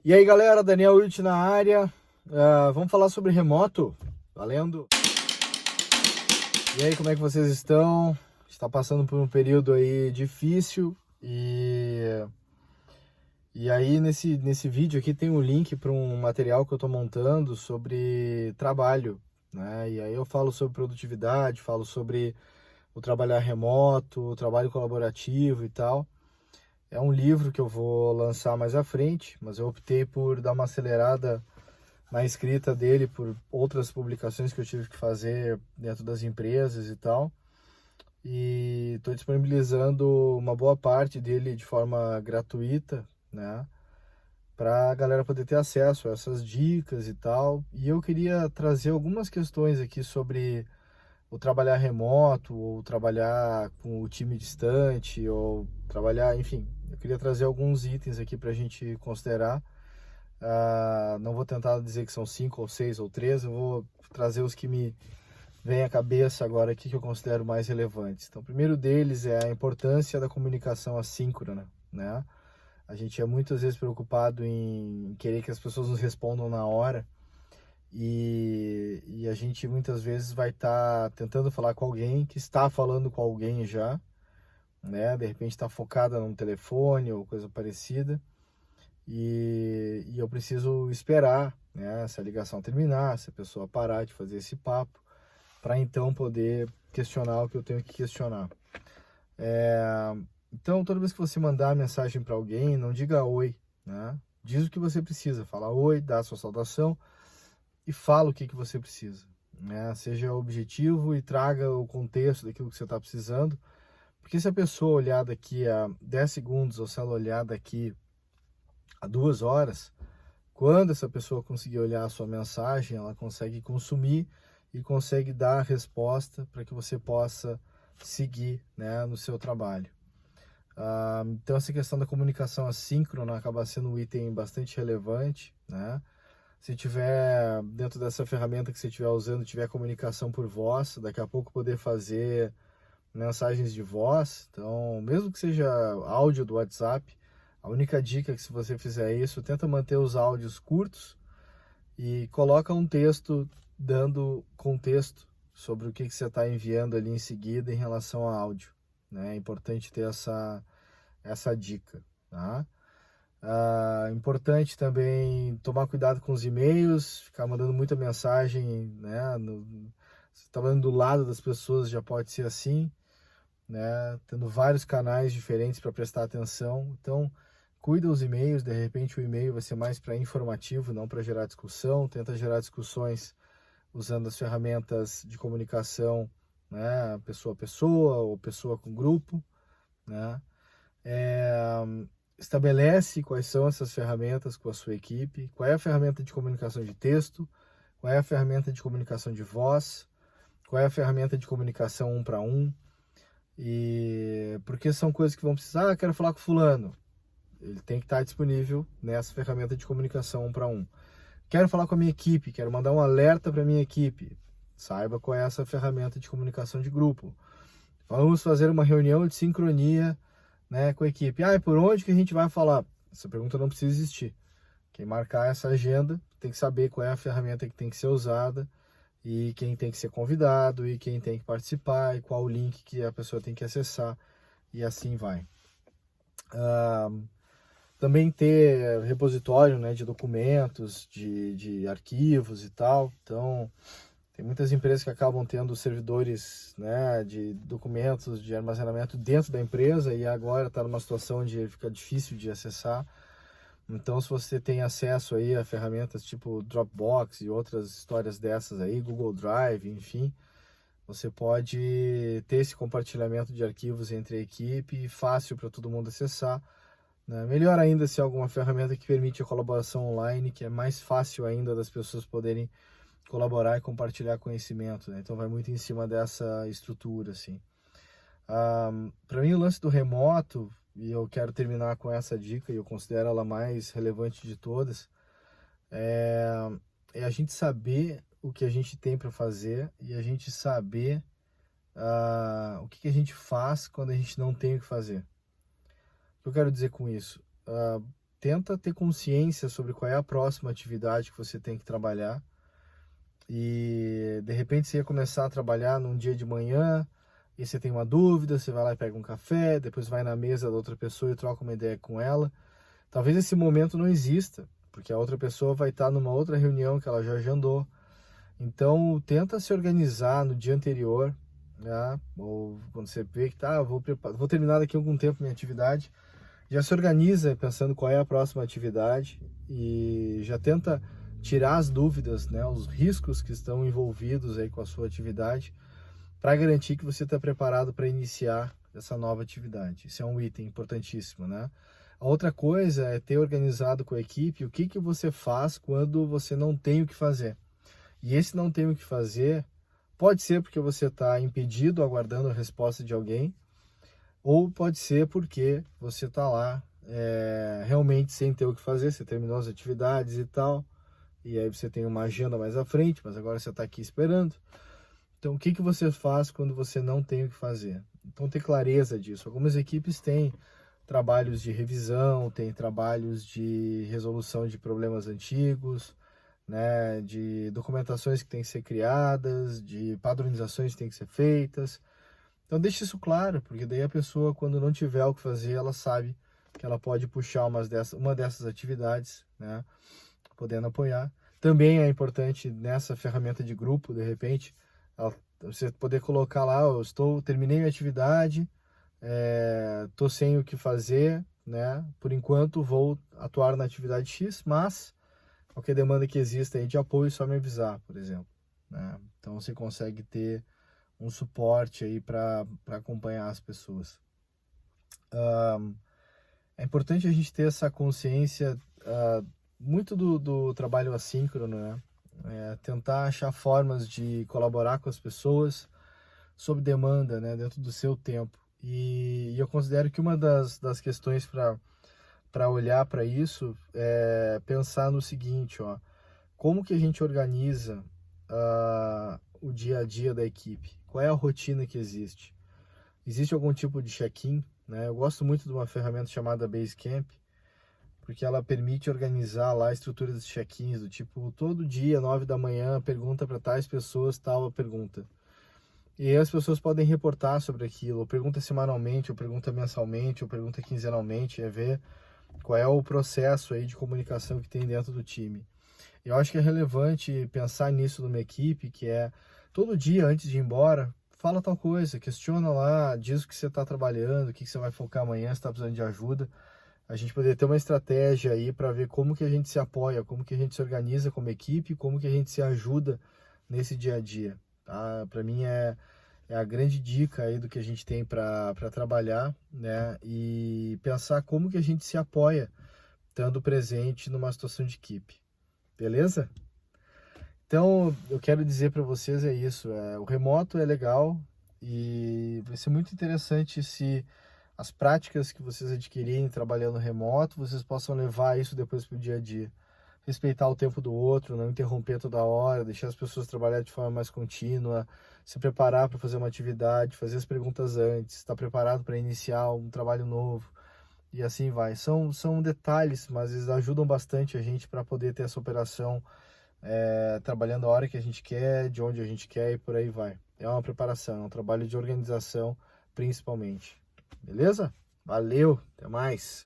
E aí galera, Daniel Witt na área. Vamos falar sobre remoto, valendo? E aí, como é que vocês estão? Está passando por um período aí difícil e aí nesse vídeo aqui tem um link para um material que eu estou montando sobre trabalho, né? E aí eu falo sobre produtividade, falo sobre o trabalhar remoto, o trabalho colaborativo e tal. É um livro que eu vou lançar mais à frente, mas eu optei por dar uma acelerada na escrita dele por outras publicações que eu tive que fazer dentro das empresas e tal. E estou disponibilizando uma boa parte dele de forma gratuita, né? Para a galera poder ter acesso a essas dicas e tal. E eu queria trazer algumas questões aqui sobre o trabalhar remoto, ou trabalhar com o time distante, ou trabalhar, enfim, eu queria trazer alguns itens aqui para a gente considerar. Não vou tentar dizer que são 5 ou 6 ou 3, eu vou trazer os que me vêm à cabeça agora aqui que eu considero mais relevantes. Então, o primeiro deles é a importância da comunicação assíncrona, né? A gente é muitas vezes preocupado em querer que as pessoas nos respondam na hora, e a gente muitas vezes vai estar tentando falar com alguém que está falando com alguém já, né? De repente está focada num telefone ou coisa parecida, e eu preciso esperar, né, essa ligação terminar, essa pessoa parar de fazer esse papo, para então poder questionar o que eu tenho que questionar. Então, toda vez que você mandar mensagem para alguém, não diga oi, né? Diz o que você precisa, fala oi, dá a sua saudação e fala o que você precisa, né? Seja objetivo e traga o contexto daquilo que você está precisando, porque se a pessoa olhar daqui a 10 segundos ou se ela olhar daqui a 2 horas, quando essa pessoa conseguir olhar a sua mensagem, ela consegue consumir e consegue dar a resposta para que você possa seguir, né, no seu trabalho. Então essa questão da comunicação assíncrona acaba sendo um item bastante relevante, né? Se tiver dentro dessa ferramenta que você estiver usando, tiver comunicação por voz, daqui a pouco poder fazer mensagens de voz. Então, mesmo que seja áudio do WhatsApp, a única dica é que se você fizer isso, tenta manter os áudios curtos e coloca um texto dando contexto sobre o que você está enviando ali em seguida em relação ao áudio, né? É importante ter essa dica, tá? Importante também tomar cuidado com os e-mails, ficar mandando muita mensagem, né? Você está mandando do lado das pessoas, já pode ser assim, né? Tendo vários canais diferentes para prestar atenção. Então, cuida os e-mails, de repente o e-mail vai ser mais para informativo, não para gerar discussão. Tenta gerar discussões usando as ferramentas de comunicação, né? Pessoa a pessoa ou pessoa com grupo, né? Estabelece quais são essas ferramentas com a sua equipe, qual é a ferramenta de comunicação de texto, qual é a ferramenta de comunicação de voz, qual é a ferramenta de comunicação um para um, e porque são coisas que vão precisar, quero falar com fulano, ele tem que estar disponível nessa ferramenta de comunicação um para um. Quero falar com a minha equipe, quero mandar um alerta para a minha equipe, saiba qual é essa ferramenta de comunicação de grupo. Vamos fazer uma reunião de sincronia, né, com a equipe. E por onde que a gente vai falar? Essa pergunta não precisa existir. Quem marcar essa agenda tem que saber qual é a ferramenta que tem que ser usada e quem tem que ser convidado e quem tem que participar e qual o link que a pessoa tem que acessar, e assim vai. Também ter repositório, né, de documentos, de arquivos e tal. Então, tem muitas empresas que acabam tendo servidores, né, de documentos, de armazenamento dentro da empresa, e agora está numa situação onde fica difícil de acessar. Então, se você tem acesso aí a ferramentas tipo Dropbox e outras histórias dessas aí, Google Drive, enfim, você pode ter esse compartilhamento de arquivos entre a equipe, fácil para todo mundo acessar, né? Melhor ainda se é alguma ferramenta que permite a colaboração online, que é mais fácil ainda das pessoas poderem colaborar e compartilhar conhecimento, né? Então vai muito em cima dessa estrutura, assim. Para mim, o lance do remoto, e eu quero terminar com essa dica, e eu considero ela mais relevante de todas, é a gente saber o que a gente tem para fazer e a gente saber o que a gente faz quando a gente não tem o que fazer. O que eu quero dizer com isso? tenta ter consciência sobre qual é a próxima atividade que você tem que trabalhar. E de repente você ia começar a trabalhar num dia de manhã, e você tem uma dúvida, você vai lá e pega um café, depois vai na mesa da outra pessoa e troca uma ideia com ela. Talvez esse momento não exista, porque a outra pessoa vai estar numa outra reunião que ela já agendou. Então, tenta se organizar no dia anterior, né? Ou quando você vê que tá, vou terminar daqui a algum tempo minha atividade, já se organiza pensando qual é a próxima atividade e já tenta tirar as dúvidas, né? Os riscos que estão envolvidos aí com a sua atividade, para garantir que você está preparado para iniciar essa nova atividade. Isso é um item importantíssimo, né? A outra coisa é ter organizado com a equipe o que você faz quando você não tem o que fazer. E esse não tem o que fazer pode ser porque você está impedido, aguardando a resposta de alguém, ou pode ser porque você está lá realmente sem ter o que fazer, você terminou as atividades e tal, e aí você tem uma agenda mais à frente, mas agora você está aqui esperando. Então, o que você faz quando você não tem o que fazer? Então, ter clareza disso. Algumas equipes têm trabalhos de revisão, têm trabalhos de resolução de problemas antigos, né, de documentações que têm que ser criadas, de padronizações que têm que ser feitas. Então, deixe isso claro, porque daí a pessoa, quando não tiver o que fazer, ela sabe que ela pode puxar uma dessas atividades, né, podendo apoiar. Também é importante nessa ferramenta de grupo, de repente, você poder colocar lá, terminei a atividade, estou sem o que fazer, né? Por enquanto vou atuar na atividade X, mas qualquer demanda que exista aí de apoio, só me avisar, por exemplo, né? Então você consegue ter um suporte aí para acompanhar as pessoas. É importante a gente ter essa consciência muito do trabalho assíncrono, né? Tentar achar formas de colaborar com as pessoas sob demanda, né? Dentro do seu tempo. E eu considero que uma das questões para olhar para isso é pensar no seguinte, ó, como que a gente organiza o dia a dia da equipe? Qual é a rotina que existe? Existe algum tipo de check-in, né? Eu gosto muito de uma ferramenta chamada Basecamp, porque ela permite organizar lá a estrutura dos check-ins, do tipo, todo dia, 9 da manhã, pergunta para tais pessoas, tal a pergunta. E aí as pessoas podem reportar sobre aquilo, ou pergunta semanalmente, ou pergunta mensalmente, ou pergunta quinzenalmente, ver qual é o processo aí de comunicação que tem dentro do time. Eu acho que é relevante pensar nisso numa equipe, que é todo dia antes de ir embora, fala tal coisa, questiona lá, diz o que você está trabalhando, o que você vai focar amanhã, se está precisando de ajuda. A gente poder ter uma estratégia aí para ver como que a gente se apoia, como que a gente se organiza como equipe, como que a gente se ajuda nesse dia a dia. Tá? Para mim é a grande dica aí do que a gente tem para trabalhar, né? E pensar como que a gente se apoia, estando presente numa situação de equipe. Beleza? Então, eu quero dizer para vocês é isso, o remoto é legal e vai ser muito interessante se as práticas que vocês adquirirem trabalhando remoto, vocês possam levar isso depois para o dia a dia. Respeitar o tempo do outro, não interromper toda hora, deixar as pessoas trabalharem de forma mais contínua, se preparar para fazer uma atividade, fazer as perguntas antes, estar preparado para iniciar um trabalho novo e assim vai. São detalhes, mas eles ajudam bastante a gente para poder ter essa operação trabalhando a hora que a gente quer, de onde a gente quer e por aí vai. É uma preparação, é um trabalho de organização principalmente. Beleza? Valeu, até mais!